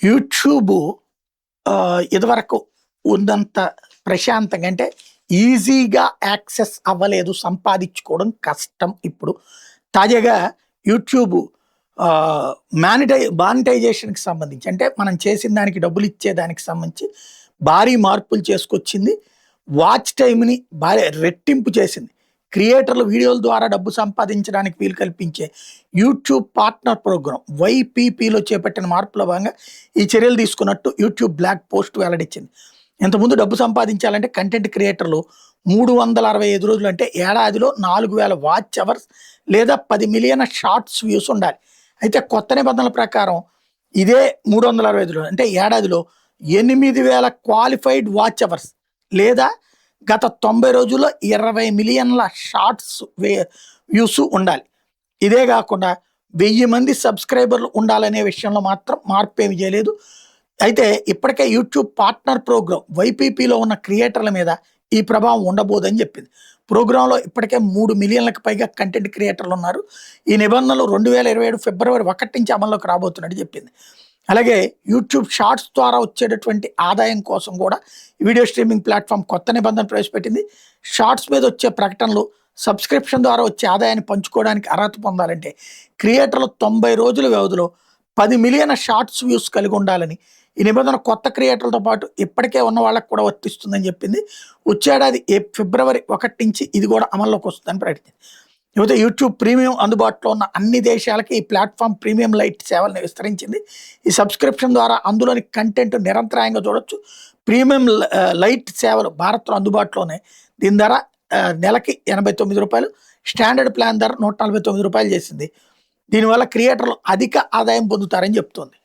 YouTube ఇదివరకు ఉన్నంత ప్రశాంతంగా అంటే ఈజీగా యాక్సెస్ అవ్వలేదు. సంపాదించుకోవడం కష్టం ఇప్పుడు. తాజాగా యూట్యూబు మానిటైజేషన్‌కి సంబంధించి అంటే మనం చేసిన దానికి డబ్బులు ఇచ్చేదానికి సంబంధించి భారీ మార్పులు చేసుకొచ్చింది. వాచ్ టైమ్‌ని భారీ రెట్టింపు చేసింది. క్రియేటర్లు వీడియోల ద్వారా డబ్బు సంపాదించడానికి వీలు కల్పించే యూట్యూబ్ పార్ట్నర్ ప్రోగ్రామ్ వైపీపీలో చేపట్టిన మార్పులో భాగంగా ఈ చర్యలు తీసుకున్నట్టు యూట్యూబ్ బ్లాగ్ పోస్ట్ వెల్లడించింది. ఇంతకుముందు డబ్బు సంపాదించాలంటే కంటెంట్ క్రియేటర్లు 365 రోజులు అంటే ఏడాదిలో 4000 వాచ్ అవర్స్ లేదా 10 మిలియన్ షార్ట్స్ వ్యూస్ ఉండాలి. అయితే కొత్త నిబంధనల ప్రకారం ఇదే 365 రోజులు అంటే ఏడాదిలో 8000 క్వాలిఫైడ్ వాచ్ అవర్స్ లేదా గత 90 రోజుల్లో 20 మిలియన్ల షార్ట్స్ వ్యూస్ ఉండాలి. ఇదే కాకుండా 1000 మంది సబ్స్క్రైబర్లు ఉండాలనే విషయంలో మాత్రం మార్పు ఏమి చేయలేదు. అయితే ఇప్పటికే యూట్యూబ్ పార్ట్నర్ ప్రోగ్రామ్ వైపీపీలో ఉన్న క్రియేటర్ల మీద ఈ ప్రభావం ఉండబోదని చెప్పింది. ప్రోగ్రాంలో ఇప్పటికే 3 మిలియన్లకు పైగా కంటెంట్ క్రియేటర్లు ఉన్నారు. ఈ నిబంధనలు 2027 ఫిబ్రవరి 1 నుంచి అమల్లోకి రాబోతున్నట్టు చెప్పింది. అలాగే యూట్యూబ్ షార్ట్స్ ద్వారా వచ్చేటటువంటి ఆదాయం కోసం కూడా వీడియో స్ట్రీమింగ్ ప్లాట్ఫామ్ కొత్త నిబంధన ప్రవేశపెట్టింది. షార్ట్స్ మీద వచ్చే ప్రకటనలు సబ్స్క్రిప్షన్ ద్వారా వచ్చే ఆదాయాన్ని పంచుకోవడానికి అర్హత పొందాలంటే క్రియేటర్లు 90 రోజుల వ్యవధిలో 10 మిలియన్ షార్ట్స్ వ్యూస్ కలిగి ఉండాలని ఈ నిబంధన కొత్త క్రియేటర్లతో పాటు ఇప్పటికే ఉన్న వాళ్ళకు కూడా వర్తిస్తుందని చెప్పింది. వచ్చేడాది ఫిబ్రవరి 1 నుంచి ఇది కూడా అమల్లోకి వస్తుందని ప్రకటించింది. ఇకపోతే యూట్యూబ్ ప్రీమియం అందుబాటులో ఉన్న అన్ని దేశాలకి ఈ ప్లాట్ఫామ్ ప్రీమియం లైట్ సేవలను విస్తరించింది. ఈ సబ్స్క్రిప్షన్ ద్వారా అందులోని కంటెంట్ నిరంతరాయంగా చూడొచ్చు. ప్రీమియం లైట్ సేవలు భారత్లో అందుబాటులో ఉన్నాయి. దీని ధర నెలకి ₹89, స్టాండర్డ్ ప్లాన్ ధర ₹149 చేసింది. దీనివల్ల క్రియేటర్లు అధిక ఆదాయం పొందుతారని చెప్తోంది.